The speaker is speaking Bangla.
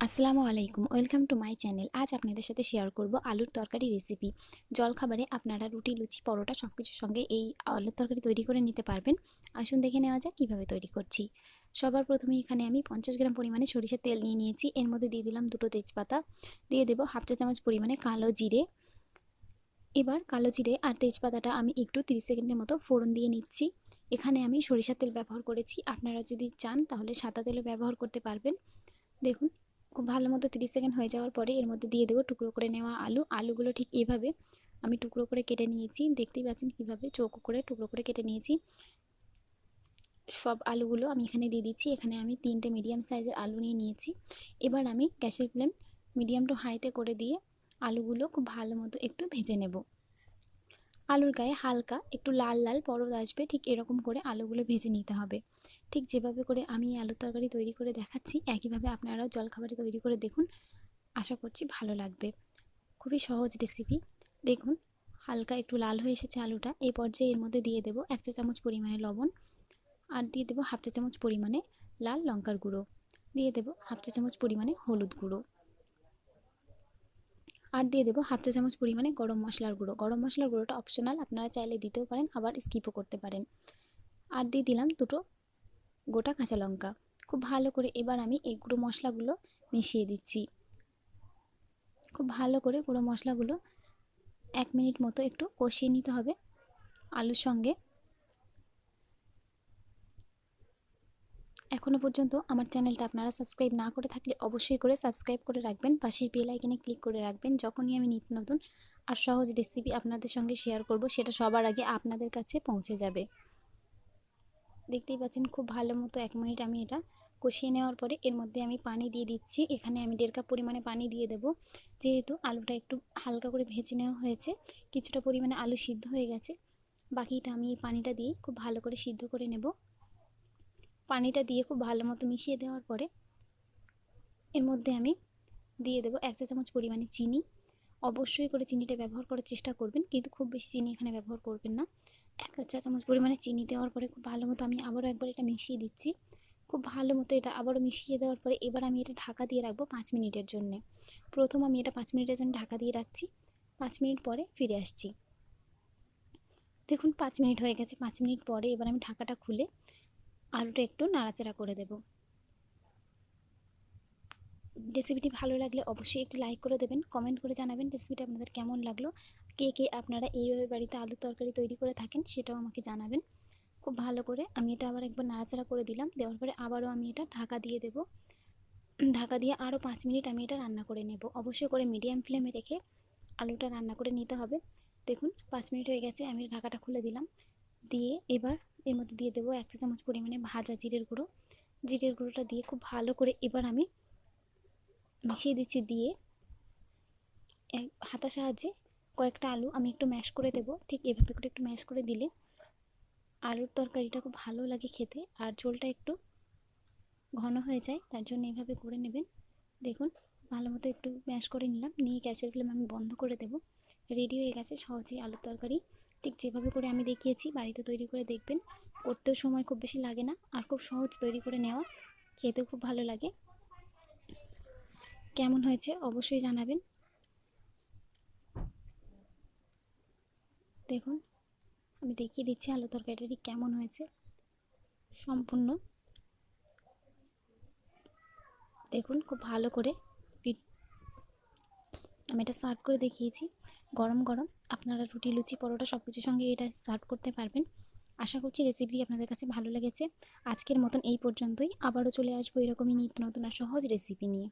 আসসালামু আলাইকুম, ওয়েলকাম টু মাই চ্যানেল। আজ আপনাদের সাথে শেয়ার করব আলুর তরকারি রেসিপি। জলখাবারে আপনারা রুটি, লুচি, পরোটা সবকিছুর সঙ্গে এই আলুর তরকারি তৈরি করে নিতে পারবেন। আসুন দেখে নেওয়া যাক কীভাবে তৈরি করছি। সবার প্রথমে এখানে আমি 50 গ্রাম পরিমাণে সরিষার তেল নিয়ে নিয়েছি। এর মধ্যে দিয়ে দিলাম 2টো তেজপাতা, দিয়ে দেবো হাফ চা চামচ পরিমাণে কালো জিরে। এবার কালো জিরে আর তেজপাতাটা আমি একটু 30 সেকেন্ডের মতো ফোড়ন দিয়ে নিচ্ছি। এখানে আমি সরিষার তেল ব্যবহার করেছি, আপনারা যদি চান তাহলে সাদা তেলও ব্যবহার করতে পারবেন। দেখুন খুব ভালো মতো 30 সেকেন্ড হয়ে যাওয়ার পরে এর মধ্যে দিয়ে দেবো টুকরো করে নেওয়া আলুগুলো ঠিক এভাবে আমি টুকরো করে কেটে নিয়েছি। দেখতেই পাচ্ছেন কীভাবে চৌকো করে টুকরো করে কেটে নিয়েছি। সব আলুগুলো আমি এখানে দিয়ে দিচ্ছি। এখানে আমি 3টে মিডিয়াম সাইজের আলু নিয়ে নিয়েছি। এবার আমি গ্যাসের ফ্লেম মিডিয়াম টু হাইতে করে দিয়ে আলুগুলো খুব ভালো মতো একটু ভেজে নেব। আলুর গায়ে হালকা একটু লাল লাল পরত আসবে, ঠিক এরকম করে আলুগুলো ভেজে নিতে হবে। ঠিক যেভাবে করে আমি আলুর তরকারি তৈরি করে দেখাচ্ছি একইভাবে আপনারাও জলখাবারে তৈরি করে দেখুন, আশা করছি ভালো লাগবে। খুবই সহজ রেসিপি। দেখুন হালকা একটু লাল হয়ে এসেছে আলুটা। এই পর্যায়ে এর মধ্যে দিয়ে দেবো 1 চা চামচ পরিমাণে লবণ, আর দিয়ে দেবো হাফ চা চামচ পরিমাণে লাল লঙ্কার গুঁড়ো, দিয়ে দেবো হাফ চা চামচ পরিমাণে হলুদ গুঁড়ো, আর দিয়ে দেবো হাফ চা চামচ পরিমাণে গরম মশলার গুঁড়ো। গরম মশলার গুঁড়োটা অপশনাল, আপনারা চাইলে দিতেও পারেন, আবার স্কিপও করতে পারেন। আর দিয়ে দিলাম 2টো গোটা কাঁচা লঙ্কা। খুব ভালো করে এবার আমি এই গুঁড়ো মশলাগুলো মিশিয়ে দিচ্ছি। খুব ভালো করে গুঁড়ো মশলাগুলো 1 মিনিট মতো একটু কষিয়ে নিতে হবে আলুর সঙ্গে। এখনও পর্যন্ত আমার চ্যানেলটা আপনারা সাবস্ক্রাইব না করে থাকলে অবশ্যই করে সাবস্ক্রাইব করে রাখবেন, পাশের বেল আইকনে ক্লিক করে রাখবেন। যখনই আমি নিত্য নতুন আর সহজ রেসিপি আপনাদের সঙ্গে শেয়ার করব, সেটা সবার আগে আপনাদের কাছে পৌঁছে যাবে। দেখতেই পাচ্ছেন খুব ভালো মতো 1 মিনিট আমি এটা কষিয়ে নেওয়ার পরে এর মধ্যে আমি পানি দিয়ে দিচ্ছি। এখানে আমি 1.5 কাপ পরিমাণে পানি দিয়ে দেব। যেহেতু আলুটা একটু হালকা করে ভেজে নেওয়া হয়েছে, কিছুটা পরিমাণে আলু সিদ্ধ হয়ে গেছে, বাকিটা আমি এই পানিটা দিয়ে খুব ভালো করে সিদ্ধ করে নেব। পানিটা দিয়ে খুব ভালো মতো মিশিয়ে দেওয়ার পরে এর মধ্যে আমি দিয়ে দেবো 1 চা চামচ পরিমাণে চিনি। অবশ্যই করে চিনিটা ব্যবহার করার চেষ্টা করবেন, কিন্তু খুব বেশি চিনি এখানে ব্যবহার করবেন না। 1 চা চামচ পরিমাণে চিনি দেওয়ার পরে খুব ভালো মতো আমি আবারও একবার এটা মিশিয়ে দিচ্ছি। খুব ভালো মতো এটা আবারও মিশিয়ে দেওয়ার পরে এবার আমি এটা ঢাকা দিয়ে রাখবো 5 মিনিটের জন্যে। প্রথম আমি এটা 5 মিনিটের জন্য ঢাকা দিয়ে রাখছি। 5 মিনিট পরে ফিরে আসছি। দেখুন 5 মিনিট হয়ে গেছে। 5 মিনিট পরে এবার আমি ঢাকাটা খুলে আলুটা একটু নাড়াচাড়া করে দেব। রেসিপিটি ভালো লাগলে অবশ্যই একটি লাইক করে দেবেন, কমেন্ট করে জানাবেন রেসিপিটা আপনাদের কেমন লাগলো। কে কে আপনারা এইভাবে বাড়িতে আলুর তরকারি তৈরি করে থাকেন সেটাও আমাকে জানাবেন। খুব ভালো করে আমি এটা আবার একবার নাড়াচাড়া করে দিলাম। দেওয়ার পরে আবারও আমি এটা ঢাকা দিয়ে দেব। ঢাকা দিয়ে আরও 5 মিনিট আমি এটা রান্না করে নেব। অবশ্যই করে মিডিয়াম ফ্লেমে রেখে আলুটা রান্না করে নিতে হবে। দেখুন 5 মিনিট হয়ে গেছে, আমি ঢাকাটা খুলে দিলাম। দিয়ে এবার এর মধ্যে দিয়ে দেবো 1 চা চামচ পরিমাণে ভাজা জিরের গুঁড়ো। জিরের গুঁড়োটা দিয়ে খুব ভালো করে এবার আমি মিশিয়ে দিচ্ছি। দিয়ে হাতার সাহায্যে কয়েকটা আলু আমি একটু ম্যাশ করে দেব। ঠিক এভাবে করে একটু ম্যাশ করে দিলে আলুর তরকারিটা খুব ভালো লাগে খেতে, আর ঝোলটা একটু ঘন হয়ে যায়, তার জন্য এভাবে করে নেবেন। দেখুন ভালো মতো একটু ম্যাশ করে নিলাম, নিয়ে গ্যাসের ফ্লেম আমি বন্ধ করে দেব। রেডি হয়ে গেছে সহজেই আলুর তরকারি। ঠিক যেভাবে করে আমি দেখিয়েছি বাড়িতে তৈরি করে দেখবেন, করতেও সময় খুব বেশি লাগে না, আর খুব সহজ তৈরি করে নেওয়া, খেতেও খুব ভালো লাগে। কেমন হয়েছে অবশ্যই জানাবেন। দেখুন আমি দেখিয়ে দিচ্ছি আলু তরকারিটা ঠিক কেমন হয়েছে সম্পূর্ণ। দেখুন খুব ভালো করে আমি এটা সার্ভ করে দেখিয়েছি। গরম গরম আপনারা রুটি, লুচি, পরোটা সব কিছুর সঙ্গে এটা সার্ভ করতে পারবেন। আশা করছি রেসিপি আপনাদের কাছে ভালো লেগেছে। আজকের মতন এই পর্যন্তই। আবারও চলে আসবো এরকমই নিত্য নতুন আর সহজ রেসিপি নিয়ে।